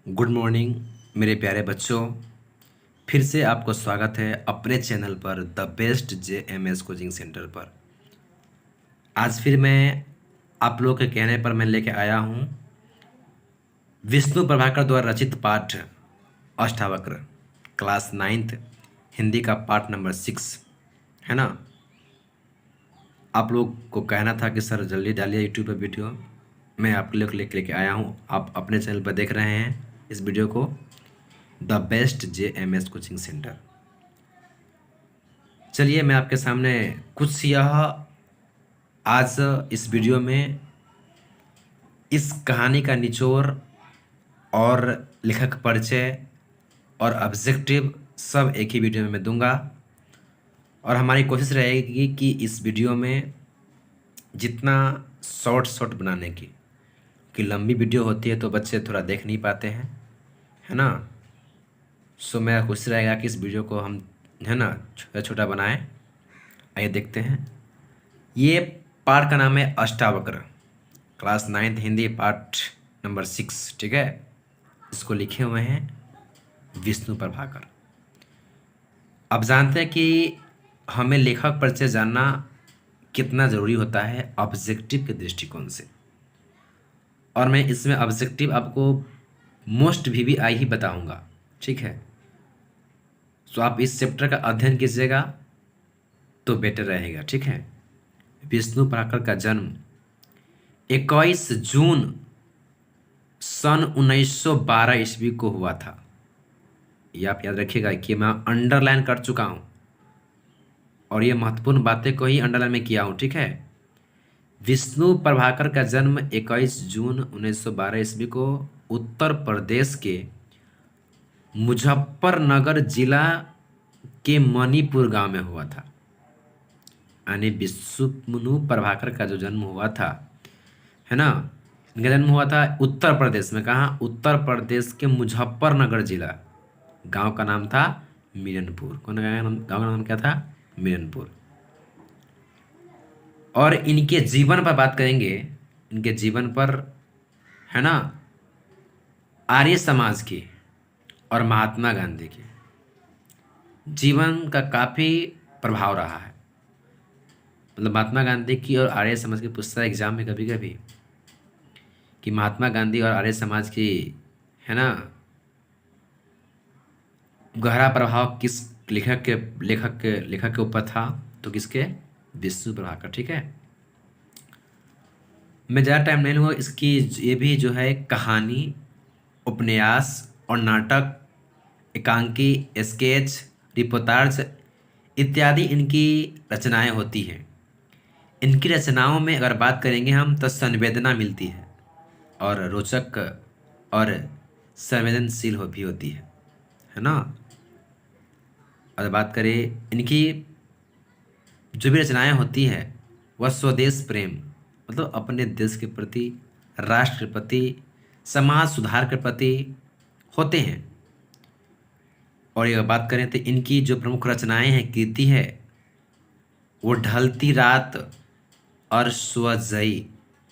Good morning मेरे प्यारे बच्चों। फिर से आपको स्वागत है अपने चैनल पर the best JMS coaching centre पर। आज फिर मैं आप लोगों के कहने पर मैं लेके आया हूँ विष्णु प्रभाकर द्वारा रचित पाठ अष्टावक्र क्लास 9th हिंदी का पाठ नंबर 6 है ना। आप लोग को कहना था कि सर जल्दी डालिए यूट्यूब पर वीडियो। मैं आपके लिए लेके आया हूँ। आप अपने चैनल पर देख रहे हैं इस वीडियो को the best JMS coaching centre. चलिए मैं आपके सामने कुछ यह आज इस वीडियो में इस कहानी का निचोड़ और लेखक परिचय और ऑब्जेक्टिव सब एक ही वीडियो में मैं दूंगा। और हमारी कोशिश रहेगी कि इस वीडियो में जितना शॉर्ट बनाने की कि लंबी वीडियो होती है तो बच्चे थोड़ा देख नहीं पाते हैं, है ना। सो मेरा कोशिश रहेगा कि इस वीडियो को हम है ना छोटा छोटा बनाएं। आइए देखते हैं। ये पाठ का नाम है अष्टावक्र क्लास 9th हिंदी पाठ नंबर 6, ठीक है। इसको लिखे हुए हैं विष्णु प्रभाकर। अब जानते हैं कि हमें लेखक परिचय जानना कितना ज़रूरी होता है ऑब्जेक्टिव के दृष्टिकोण से। और मैं इसमें ऑब्जेक्टिव आपको मोस्ट VVI ही बताऊंगा, ठीक है। तो आप इस चैप्टर का अध्ययन कीजिएगा तो बेटर रहेगा, ठीक है। विष्णु प्रभाकर का जन्म 21 जून सन 1912 ईस्वी को हुआ था। ये आप याद रखिएगा कि मैं अंडरलाइन कर चुका हूँ और ये महत्वपूर्ण बातें को ही अंडरलाइन में किया हूँ, ठीक है। विष्णु प्रभाकर का जन्म 21 जून 1912 ईस्वी को उत्तर प्रदेश के मुजफ्फरनगर जिला के मणिपुर गांव में हुआ था। यानी विष्णु प्रभाकर का जो जन्म हुआ था, है ना, इनका जन्म हुआ था उत्तर प्रदेश में। कहाँ? उत्तर प्रदेश के मुजफ्फरनगर जिला। गांव का नाम था मिलनपुर। कौन गांव का नाम क्या था? मिलनपुर। और इनके जीवन पर बात करेंगे, इनके जीवन पर, है ना, आर्य समाज की और महात्मा गांधी के जीवन का काफ़ी प्रभाव रहा है। मतलब महात्मा गांधी की और आर्य समाज की पूछता है एग्जाम में कभी कभी कि महात्मा गांधी और आर्य समाज की, है ना, गहरा प्रभाव किस लेखक के ऊपर था? तो किसके? विष्णु प्रभाकर, ठीक है। मैं ज़्यादा टाइम नहीं लूँगा। इसकी ये भी जो है कहानी, उपन्यास और नाटक, एकांकी, स्केच, रिपोर्टाज इत्यादि इनकी रचनाएं होती हैं। इनकी रचनाओं में अगर बात करेंगे हम तो संवेदना मिलती है और रोचक और संवेदनशील भी होती है ना। अगर बात करें इनकी जो भी रचनाएं होती हैं वह स्वदेश प्रेम, मतलब अपने देश के प्रति, राष्ट्र के प्रति, समाज सुधार के प्रति होते हैं। और ये बात करें तो इनकी जो प्रमुख रचनाएं हैं, कृति है, वो ढलती रात और स्वजयी,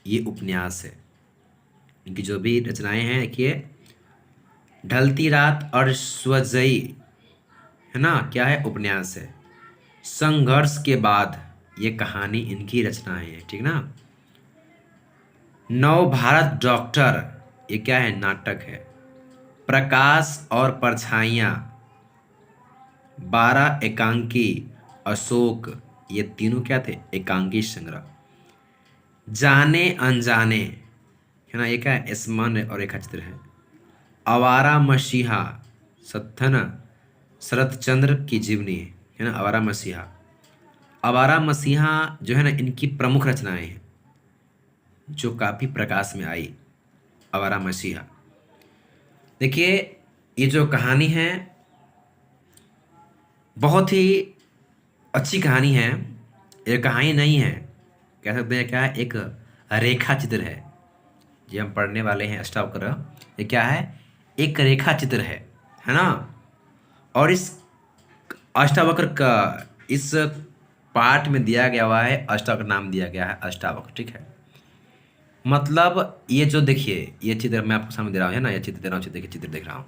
ये उपन्यास है। इनकी जो भी रचनाएं हैं, देखिए, ढलती रात और स्वजयी, है ना, क्या है? उपन्यास है। संघर्ष के बाद, ये कहानी इनकी रचनाएं हैं, ठीक ना। नव भारत डॉक्टर, ये क्या है? नाटक है। प्रकाश और परछाइयाँ, 12 एकांकी, अशोक, ये तीनों क्या थे? एकांकी संग्रह। जाने अनजाने, है ना, ये क्या है? स्मरण और रेखाचित्र है। आवारा मसीहा, सत्थन शरत चंद्र की जीवनी, है ना, आवारा मसीहा। आवारा मसीहा जो है ना, इनकी प्रमुख रचनाएं हैं जो काफ़ी प्रकाश में आई। आवारा मसीहा, देखिए, ये जो कहानी है बहुत ही अच्छी कहानी है। ये कहानी नहीं है, कह सकते हैं क्या है? एक रेखा चित्र है। ये हम पढ़ने वाले हैं अष्टावक्र, ये क्या है? एक रेखा चित्र है ना। और इस अष्टावक्र का इस पाठ में दिया गया हुआ है, अष्टावक्र नाम दिया गया है अष्टावक्र, ठीक है। मतलब ये जो देखिए, ये चित्र मैं आपको सामने दे रहा हूँ, है ना, ये चित्र दे रहा हूँ, चित्र, देखिए चित्र देख रहा हूँ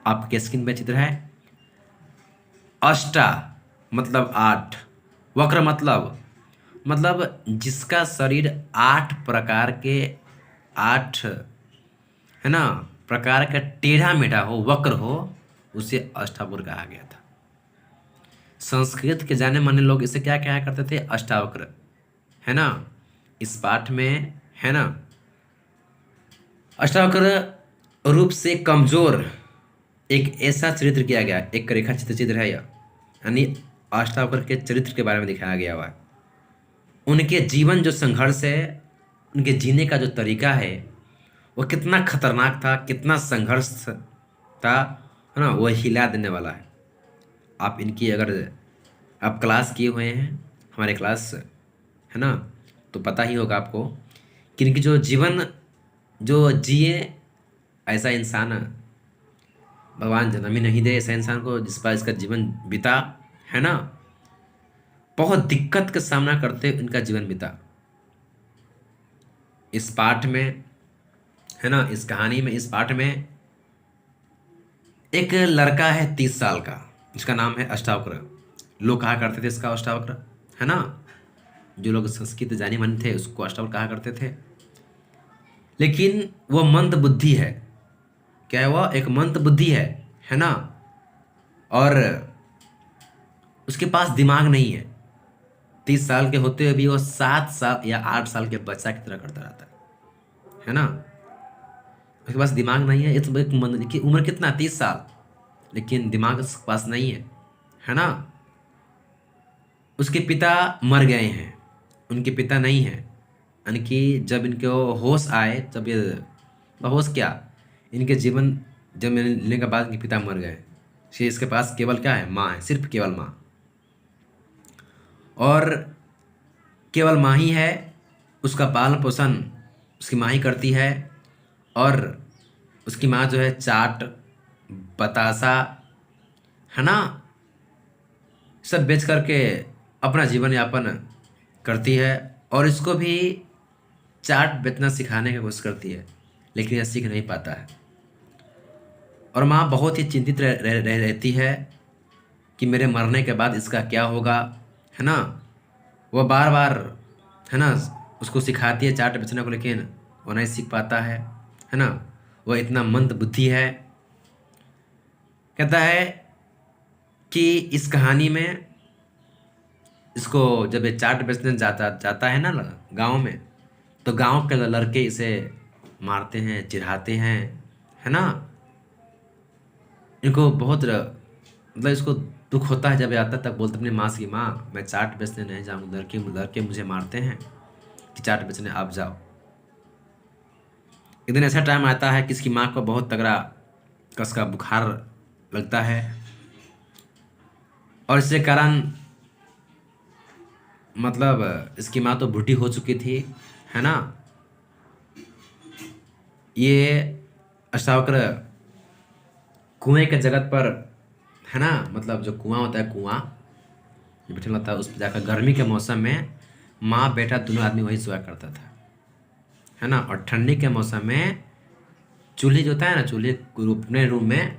आपके स्क्रीन पे। चित्र है अष्टा, मतलब 8। वक्र मतलब जिसका शरीर 8 प्रकार के, 8, है ना, प्रकार का टेढ़ा मेढ़ा हो, वक्र हो, उसे अष्टावक्र कहा गया था। संस्कृत के जाने माने लोग इसे क्या कहा करते थे, अष्टावक्र, है ना। इस पाठ में, है ना, अष्टावक्र रूप से कमजोर एक ऐसा चरित्र किया गया, एक रेखा चित्र है यह, यानी अष्टावक्र के चरित्र के बारे में दिखाया गया हुआ है। उनके जीवन जो संघर्ष है, उनके जीने का जो तरीका है, वो कितना खतरनाक था, कितना संघर्ष था, है ना, वो हिला देने वाला है। आप इनकी अगर आप क्लास किए हुए हैं, हमारे क्लास, है ना, तो पता ही होगा आपको कि इनकी जो जीवन जो जिए, ऐसा इंसान भगवान जन्म ही नहीं दे, ऐसा इंसान को जिस पर इसका जीवन बीता, है ना, बहुत दिक्कत का सामना करते इनका जीवन बीता। इस पाठ में, है ना, इस कहानी में, इस पाठ में एक लड़का है 30 साल का, जिसका नाम है अष्टावक्र। लोग कहा करते थे इसका अष्टावक्र, है ना, जो लोग संस्कृत जाने माने थे उसको अष्टावक्र कहा करते थे। लेकिन वो मंद बुद्धि है। क्या है वह? एक मंद बुद्धि है ना, और उसके पास दिमाग नहीं है। 30 साल के होते हुए भी वो 7 साल या 8 साल के बच्चा की तरह करता रहता है ना। उसके पास दिमाग नहीं है। एक मंद की उम्र कितना, 30 साल, लेकिन दिमाग उसके पास नहीं है ना। उसके पिता मर गए हैं, उनके पिता नहीं हैं, यानी कि जब इनके होश आए, जब ये होश क्या, इनके जीवन जब मिलने के बाद इनके पिता मर गए, से इसके पास केवल क्या है, माँ है, सिर्फ केवल माँ, और केवल माँ ही है। उसका पालन पोषण उसकी माँ ही करती है, और उसकी माँ जो है चाट, बतासा, है ना, सब बेच करके अपना जीवन यापन करती है, और इसको भी चाट बेचना सिखाने की कोशिश करती है, लेकिन यह सीख नहीं पाता है। और माँ बहुत ही चिंतित रहती है कि मेरे मरने के बाद इसका क्या होगा, है ना। वह बार बार, है ना, उसको सिखाती है चाट बेचने को, लेकिन वो नहीं सीख पाता है ना। वह इतना मंद बुद्धि है। कहता है कि इस कहानी में इसको जब ये चाट बेचने जाता जाता है ना गांव में, तो गांव के लड़के इसे मारते हैं, चिढ़ाते हैं, है ना। इनको बहुत मतलब इसको दुख होता है जब ये आता है, तब बोलते अपनी माँ से कि माँ मैं चाट बेचने नहीं जाऊँगा, लड़के लड़के मुझे मारते हैं कि चाट बेचने आप जाओ। एक दिन ऐसा टाइम आता है कि इसकी माँ को बहुत तगड़ा कस का बुखार लगता है, और इसके कारण मतलब इसकी माँ तो बूढ़ी हो चुकी थी, है ना। ये अष्टावक्र कुएं के जगत पर, है ना, मतलब जो कुआं होता है, कुआं जो बैठा होता है, उस पर जाकर गर्मी के मौसम में माँ बेटा दोनों आदमी वही सोया करता था, है ना। और ठंडी के मौसम में चूल्हे जो होता है ना, चूल्हे अपने रूम में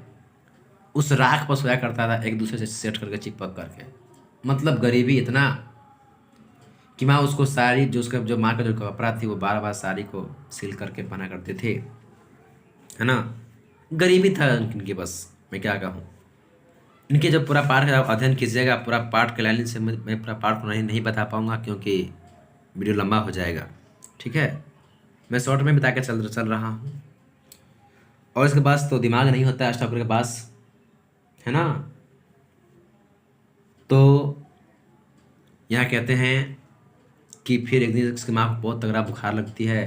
उस राख पर सोया करता था, एक दूसरे से सेट करके चिपक करके। मतलब गरीबी इतना कि माँ उसको साड़ी, जो उसका जो माँ का जो कपड़ा थी, वो बार बार साड़ी को सिल करके पहना करते थे, है ना। गरीबी था इनकी, बस मैं क्या कहूँ। इनके जब पूरा पाठ का अध्ययन कीजिएगा, पूरा पाठ के लाइन से मैं पूरा पाठ को नहीं बता पाऊँगा, क्योंकि वीडियो लंबा हो जाएगा, ठीक है। मैं शॉर्ट में बता के चल रहा हूँ। और इसके पास तो दिमाग नहीं होता है अष्टावक्र के पास, है ना। तो यहाँ कहते हैं कि फिर एक दिन इसकी माँ को बहुत तगड़ा बुखार लगती है,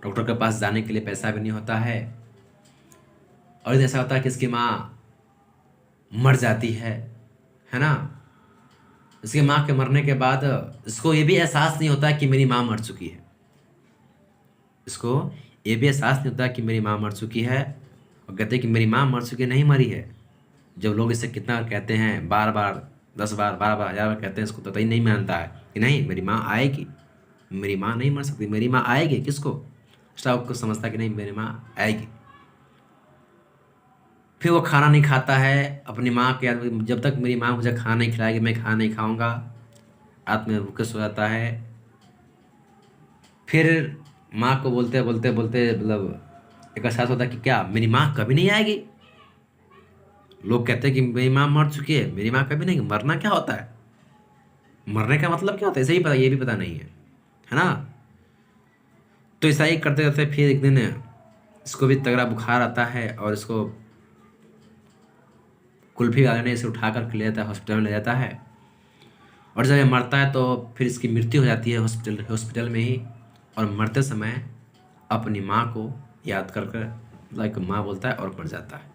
डॉक्टर के पास जाने के लिए पैसा भी नहीं होता है, और ऐसा होता है कि इसकी माँ मर जाती है ना। इसकी माँ के मरने के बाद इसको ये भी एहसास नहीं होता कि मेरी माँ मर चुकी है। इसको ये भी एहसास नहीं होता कि मेरी माँ मर चुकी है, और कहते हैं कि मेरी माँ मर चुकी नहीं, मरी है। जब लोग इसे कितना कहते हैं, बार बार 10 बार 12 बार 1000 बार कहते हैं, इसको तो ही नहीं मानता है कि नहीं मेरी माँ आएगी, मेरी माँ नहीं मर सकती, मेरी माँ आएगी। किसको? अष्टावक्र को समझता कि नहीं मेरी माँ आएगी। फिर वो खाना नहीं खाता है अपनी माँ के याद में, जब तक मेरी माँ मुझे खाना नहीं खिलाएगी मैं खाना नहीं खाऊंगा। रात में भूखे सो जाता है। फिर माँ को बोलते बोलते बोलते मतलब एक एहसास होता है कि क्या मेरी माँ कभी नहीं आएगी। लोग कहते हैं कि मेरी माँ मर चुकी है, मेरी माँ कभी नहीं। मरना क्या होता है? मरने का मतलब क्या होता है? ऐसे ही पता, ये भी पता नहीं है ना। तो ऐसा ही करते करते फिर एक दिन इसको भी तगड़ा बुखार आता है और इसको कुल्फी वाले ने इसे उठा कर ले जाता है, हॉस्पिटल में ले जाता है। और जब ये मरता है तो फिर इसकी मृत्यु हो जाती है हॉस्पिटल में ही। और मरते समय अपनी माँ को याद कर कर लाइक माँ बोलता है और मर जाता है।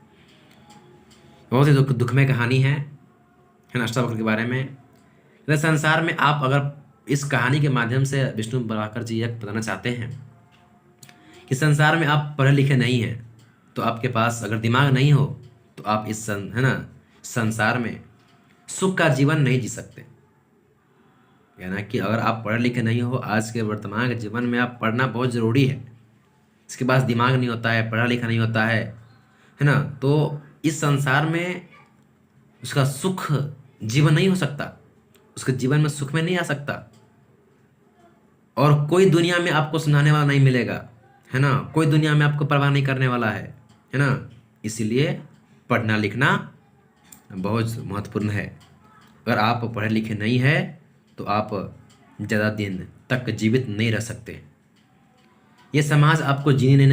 बहुत ही दुखमय कहानी है ना अष्टावक्र के बारे में। इस संसार में आप अगर इस कहानी के माध्यम से विष्णु प्रभाकर जी यह बताना चाहते हैं कि संसार में आप पढ़े लिखे नहीं हैं, तो आपके पास अगर दिमाग नहीं हो तो आप है ना संसार में सुख का जीवन नहीं जी सकते। यानी कि अगर आप पढ़े लिखे नहीं हो, आज के वर्तमान के जीवन में आप पढ़ना बहुत ज़रूरी है। इसके पास दिमाग नहीं होता है, पढ़ा लिखा नहीं होता है ना, तो इस संसार में उसका सुख जीवन नहीं हो सकता, उसके जीवन में सुख में नहीं आ सकता। और कोई दुनिया में आपको सुनाने वाला नहीं मिलेगा, है ना, कोई दुनिया में आपको परवाह नहीं करने वाला है ना। इसीलिए पढ़ना लिखना बहुत महत्वपूर्ण है। अगर आप पढ़े लिखे नहीं है तो आप ज़्यादा दिन तक जीवित नहीं रह सकते। ये समाज आपको जीने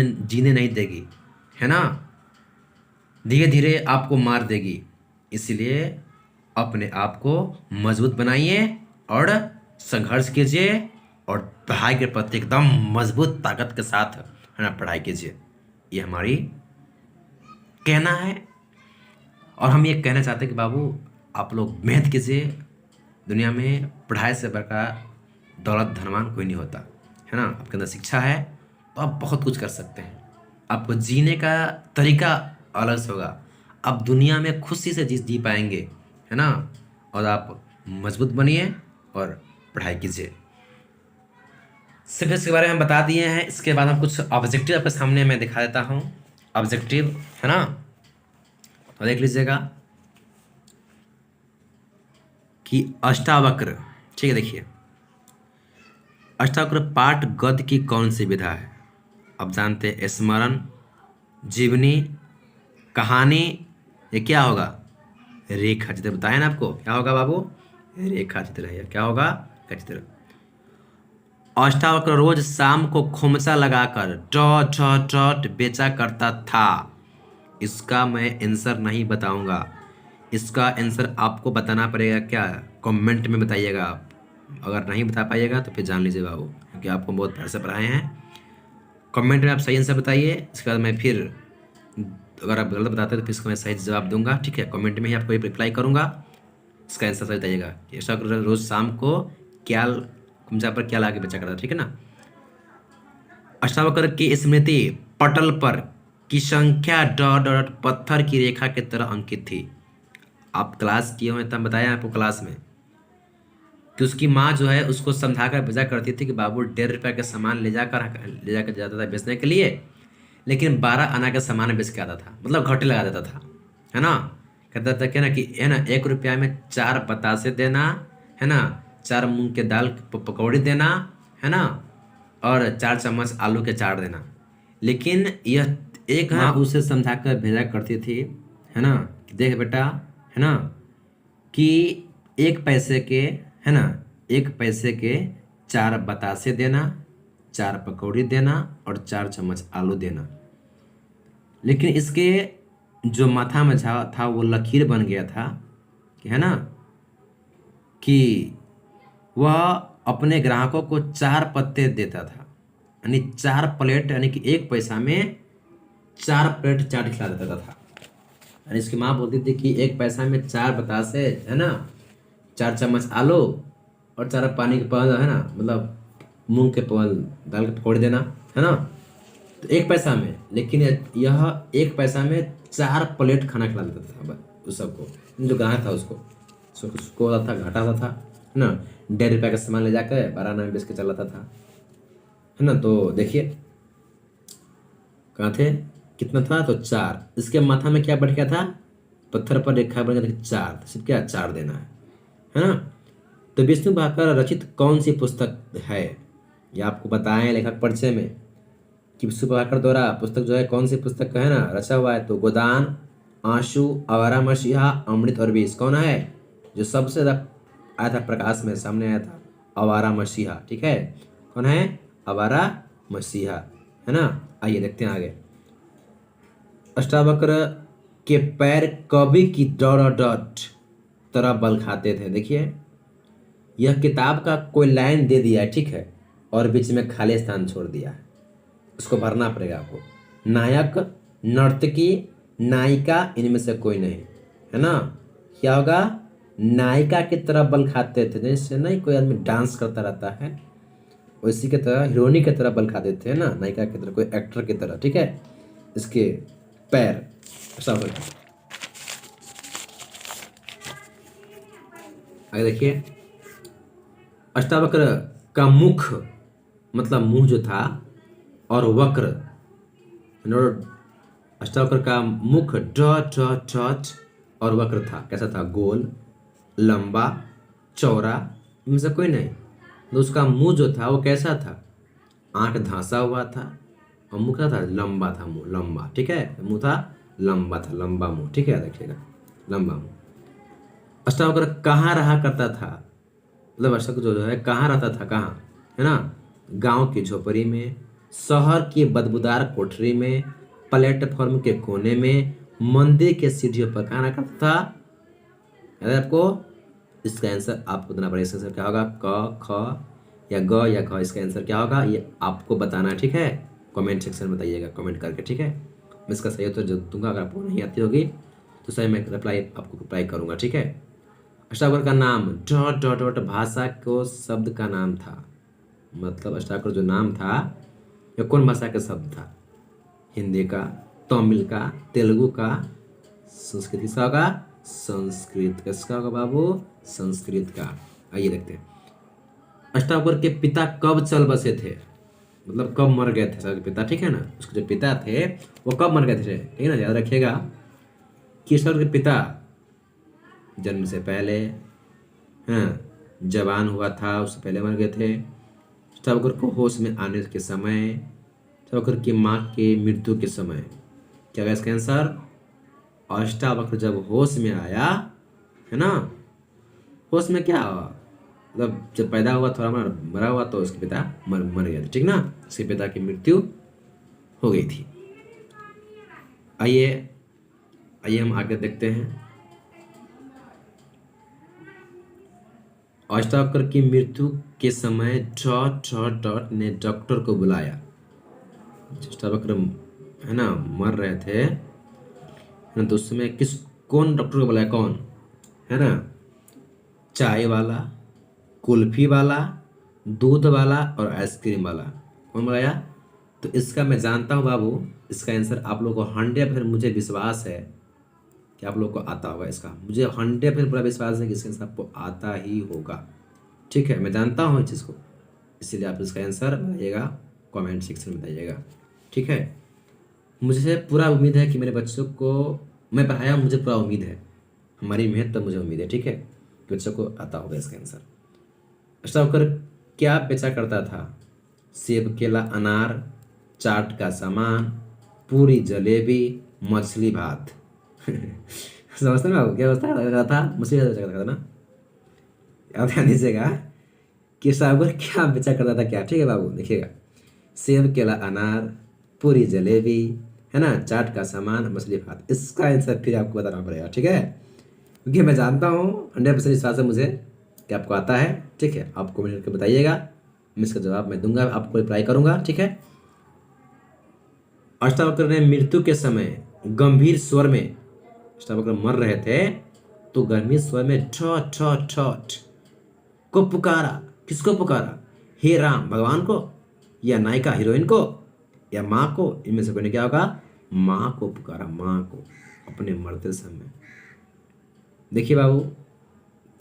नहीं देगी, है ना, धीरे धीरे आपको मार देगी। इसलिए अपने आप को मजबूत बनाइए और संघर्ष कीजिए और पढ़ाई के प्रति एकदम मजबूत ताकत के साथ है ना पढ़ाई कीजिए। ये हमारी कहना है। और हम ये कहना चाहते हैं कि बाबू आप लोग मेहनत कीजिए। दुनिया में पढ़ाई से बढ़कर दौलत धनवान कोई नहीं होता, है ना। आपके अंदर शिक्षा है तो आप बहुत कुछ कर सकते हैं। आपको जीने का तरीका अलग से होगा, आप दुनिया में खुशी से जी पाएंगे, है ना। और आप मजबूत बनिए और पढ़ाई कीजिए। सिर्फ इसके बारे में बता दिए हैं। इसके बाद हम कुछ ऑब्जेक्टिव आपके सामने मैं दिखा देता हूँ। ऑब्जेक्टिव है ना, तो देख लीजिएगा कि अष्टावक्र, ठीक है, देखिए अष्टावक्र पाठ गद्य की कौन सी विधा है? अब जानते हैं, स्मरण, जीवनी, कहानी, ये क्या होगा? रेखा चित्र। बताया ना आपको क्या होगा बाबू? रेखा चित्र है। क्या होगा? रेखा चित्र। अष्टावक्र रोज शाम को खोमचा लगाकर डॉट डॉट डॉट बेचा करता था। इसका मैं आंसर नहीं बताऊंगा, इसका आंसर आपको बताना पड़ेगा। क्या? कमेंट में बताइएगा आप। अगर नहीं बता पाइएगा तो फिर जान लीजिए बाबू, क्योंकि आपको बहुत प्यार से पढ़ाए हैं। कमेंट में आप सही आंसर बताइए, इसके बाद मैं फिर अगर आप गलत बताते हैं तो फिर इसका मैं सही जवाब दूंगा, ठीक है। कमेंट में ही आपको रिप्लाई करूंगा, इसका आंसर सही बताइएगा। ऐसा रोज शाम को क्या कुमचा पर क्या लाके बेचा करता, ठीक है ना। अष्टावक्र की स्मृति पटल पर की संख्या डॉट डॉट पत्थर की रेखा की तरह अंकित थी। आप क्लास किए हुए तब बताया आपको क्लास में कि उसकी माँ जो है उसको समझा कर भेजा करती थी कि बाबू 1.5 रुपये का सामान ले जाकर जाता था बेचने के लिए, लेकिन 12 आना का सामान बेच के आता था, मतलब घाटे लगा देता था, है ना। कहता था क्या ना कि है ना 1 रुपया में 4 बतासे देना, है ना, 4 मूंग के दाल पकौड़ी देना, है ना, और 4 चम्मच आलू के चाट देना। लेकिन यह एक माँ उसे समझा कर भेजा करती थी, है ना, कि देख बेटा, है ना, कि 1 पैसे के, है ना, 1 पैसे के 4 बतासे देना, 4 पकौड़ी देना और 4 चम्मच आलू देना। लेकिन इसके जो माथा में था वो लकीर बन गया था कि, है ना, कि वह अपने ग्राहकों को 4 पत्ते देता था, यानी 4 प्लेट, यानी कि 1 पैसा में 4 प्लेट चाट खिला देता था। यानी इसकी माँ बोलती थी कि 1 पैसा में 4 बतासे, है ना, 4 चम्मच आलू और 4 पानी के पौधा, है ना, मतलब मूंग के दाल के पकौड़े देना, है ना, तो 1 पैसा में। लेकिन यह 1 पैसा में 4 प्लेट खाना खिला देता था उस सबको, जो ग्राहक था उसको होता था, घाटा होता था, है ना। 1.5 रुपये का सामान ले जाकर 12 आना में बेच के चलाता था, है ना। तो देखिए कहाँ थे, कितना था, तो 4। इसके माथा में क्या बढ़ गया था, पत्थर पर रेखा बन गया था 4, तो सिर्फ क्या 4 देना है ना। तो विष्णु भाकर रचित कौन सी पुस्तक है, ये आपको बताएं लेखक परिचय में कि विष्णु भाकर द्वारा पुस्तक जो है कौन सी पुस्तक का है ना रचा हुआ है। तो गोदान, आंसू, आवारा मसीहा, अमृत और विष। कौन है जो सबसे ज्यादा आया था प्रकाश में सामने आया था, आवारा मसीहा, ठीक है। कौन है, आवारा मसीहा, है ना। आइए देखते हैं आगे। अष्टावक्र के पैर कवि की डॉट तरह बल खाते थे। देखिए यह किताब का कोई लाइन दे दिया है, ठीक है, और बीच में खाली स्थान छोड़ दिया है, उसको भरना पड़ेगा आपको। नायक, नर्तकी, नायिका, इनमें से कोई नहीं, है ना। क्या होगा, नायिका की तरह बल खाते थे, जैसे नहीं कोई आदमी डांस करता रहता है उसी की तरह, हीरोइनी की तरह बल खाते थे ना, नायिका की तरह, कोई एक्टर की तरह, ठीक है। इसके पैर ऐसा हो गया। आगे देखिए, अष्टावक्र का मुख मतलब मुंह जो था, और वक्र, अष्टावक्र का मुख डॉट और वक्र था, कैसा था, गोल, लंबा, चौड़ा, इनमें से कोई नहीं। तो उसका मुंह जो था वो कैसा था, आंख धंसा हुआ था, और मुंह क्या था, लंबा था, मुंह लंबा, ठीक है, मुंह था लंबा, था लंबा मुंह, ठीक है, देखिएगा लंबा मुंह। अष्टावक्र कहाँ रहा करता था, मतलब अष्टावक्र जो है कहाँ रहता था, कहाँ, है ना, गांव की झोपड़ी में, शहर की बदबूदार कोठरी में, प्लेटफॉर्म के कोने में, मंदिर के सीढ़ियों पर कहाँ रहा करता था, याद है आपको। इसका आंसर आपको देना पड़ेगा, इसका आंसर क्या होगा, क, ख या ग या घ, इसका आंसर क्या होगा ये आपको बताना है, ठीक है। कमेंट सेक्शन में बताइएगा कमेंट करके, ठीक है। मैं इसका सही उत्तर जरूर दूंगा, अगर आपको नहीं आती होगी तो सही मैं रिप्लाई आपको रिप्लाई करूंगा, ठीक है। अष्टावक्र का नाम डॉट भाषा को शब्द का नाम था, मतलब अष्टावक्र जो नाम था यह कौन भाषा का शब्द था, हिंदी का, तमिल का, तेलुगु का, संस्कृत किसका होगा, संस्कृत किसका होगा बाबू, संस्कृत का। आइए देखते हैं, अष्टावक्र के पिता कब चल बसे थे, मतलब कब मर गए थे अष्टावक्र के पिता, ठीक है ना। उसके जो पिता थे वो कब मर गए थे, ठीक है ना, याद रखिएगा कि अष्टावक्र के पिता जन्म से पहले, हाँ, जवान हुआ था उससे पहले मर गए थे। अष्टावक्र को होश में आने के समय, अष्टावक्र की माँ के मृत्यु के समय, क्या होगा इसका आंसर, अष्टावक्र जब होश में आया, है ना, होश में क्या हुआ, मतलब जब पैदा हुआ थोड़ा मरा हुआ तो उसके पिता मर गए थे, ठीक ना, उसके पिता की मृत्यु हो गई थी। आइए आइए हम आगे देखते हैं। अष्टावक्र की मृत्यु के समय डॉट ने डॉक्टर को बुलाया। अष्टावक्र है ना मर रहे थे ना, तो उस समय कौन डॉक्टर को बुलाया, कौन, है ना, चाय वाला, कुल्फी वाला, दूध वाला और आइसक्रीम वाला, कौन बुलाया। तो इसका मैं जानता हूँ बाबू, इसका आंसर आप लोगों को 100% मुझे विश्वास है कि आप लोग को आता होगा, इसका मुझे 100% पूरा विश्वास है कि इसका आंसर आपको आता ही होगा, ठीक है। मैं जानता हूँ इस चीज़ को, इसीलिए आप इसका आंसर बताइएगा, कमेंट सेक्शन में बताइएगा, ठीक है। मुझे पूरा उम्मीद है कि मेरे बच्चों को मैं पढ़ाया, मुझे पूरा उम्मीद है, हमारी मेहनत तो मुझे उम्मीद है, ठीक है, कि बच्चों को आता होगा इसका आंसर। अष्टावक्र क्या बेचा करता था, सेब, केला, अनार, चाट का सामान, पूरी, जलेबी, मछली भात। समझते ना क्या बेचता करता था, मछली भात बेचा करता था ना, याद ध्यान दीजिएगा कि अष्टावक्र क्या बेचा करता था, क्या, ठीक है बाबू, देखिएगा, सेब, केला, अनार, पूरी, जलेबी, है ना, चाट का सामान, मछली भात। इसका आंसर फिर आपको बताना पड़ेगा, ठीक है, क्योंकि मैं जानता हूँ 100% विश्वास है मुझे कि आपको आता है, ठीक है। आपको कमेंट करके बताइएगा, मैं इसका जवाब मैं दूंगा, आपको रिप्लाई करूंगा, ठीक है। अष्टावक्र ने मृत्यु के समय गंभीर स्वर में, अष्टावक्र मर रहे थे तो गंभीर स्वर में ठॉट को पुकारा, किसको पुकारा, हे राम, भगवान को, या नायिका हीरोइन को, या माँ को, इनमें से कोई ने क्या होगा, माँ को पुकारा, माँ को, अपने मरते समय। देखिए बाबू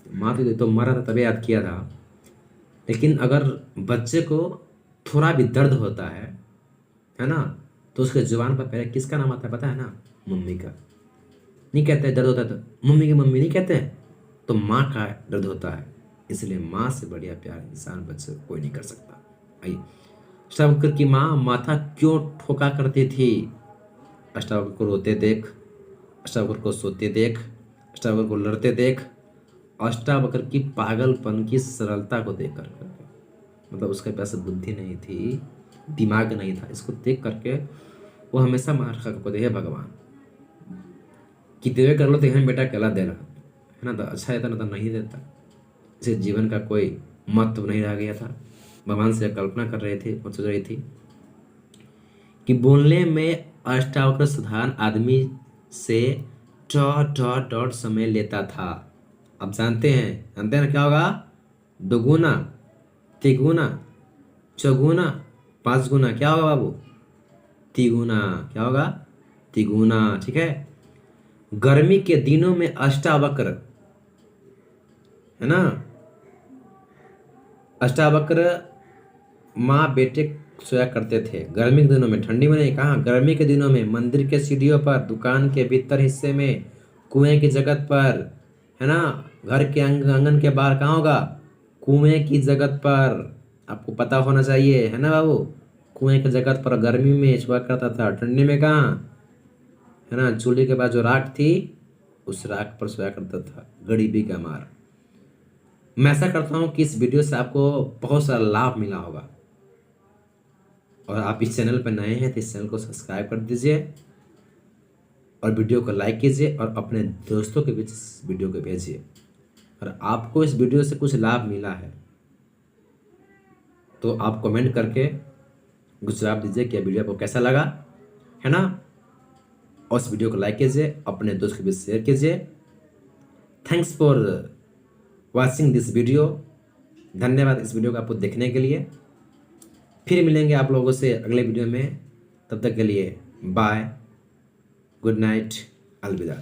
माँ तो मरा था तभी याद किया था। लेकिन अगर बच्चे को थोड़ा भी दर्द होता है ना, तो उसके जुबान पर पहले किसका नाम आता है पता है ना? मम्मी का। नहीं कहते दर्द होता है तो मम्मी की मम्मी नहीं कहते, तो माँ का दर्द होता है। इसलिए माँ से बढ़िया प्यार इंसान बच्चे को कोई नहीं कर सकता। आइए, अष्टावक्र की माँ माथा क्यों ठोका करती थी? अष्टावक्र को रोते देख, अष्टावक्र को सोते देख, अष्टावक्र को लड़ते देख, अष्टावक्र की पागलपन की सरलता को देख करके, मतलब उसके पास बुद्धि नहीं थी, दिमाग नहीं था, इसको देख करके वो हमेशा मार खा करते, हे भगवान कितने कर लो तो यहाँ बेटा केला दे रहा है ना, तो अच्छा देता ना तो नहीं देता। इसे जीवन का कोई महत्व नहीं रह गया था। भगवान से कल्पना कर रहे थे और सोच रही थी कि बोलने में अष्टावक्र साधारण आदमी से डॉट समय लेता था। अब जानते हैं ना क्या होगा? दोगुना, तिगुना, चौगुना, पांच गुना, क्या होगा बाबू? तिगुना। क्या होगा? तिगुना। ठीक है। गर्मी के दिनों में अष्टावक्र, है ना, अष्टावक्र माँ बेटे सोया करते थे गर्मी के दिनों में। ठंडी में नहीं, कहाँ, गर्मी के दिनों में मंदिर के सीढ़ियों पर, दुकान के भीतर हिस्से में, कुएं की जगत पर, है ना, घर के आंगन के बाहर, कहाँ होगा? कुएं की जगत पर। आपको पता होना चाहिए, है ना बाबू? कुएं की जगत पर गर्मी में सोया करता था, ठंडी में कहाँ, है ना, चूल्हे के पास जो राख थी उस राख पर सोया करता था, गरीबी का मार। मैं ऐसा करता हूँ कि इस वीडियो से आपको बहुत सारा लाभ मिला होगा, और आप इस चैनल पर नए हैं तो इस चैनल को सब्सक्राइब कर दीजिए और वीडियो को लाइक कीजिए और अपने दोस्तों के बीच इस वीडियो को भेजिए। और आपको इस वीडियो से कुछ लाभ मिला है तो आप कमेंट करके कुछ जवाब दीजिए कि यह वीडियो आपको कैसा लगा, है ना, और इस वीडियो को लाइक कीजिए, अपने दोस्त के बीच शेयर कीजिए। Thanks for watching this video. धन्यवाद इस वीडियो को आपको देखने के लिए। फिर मिलेंगे आप लोगों से अगले वीडियो में, तब तक के लिए बाय, गुड नाइट, अलविदा।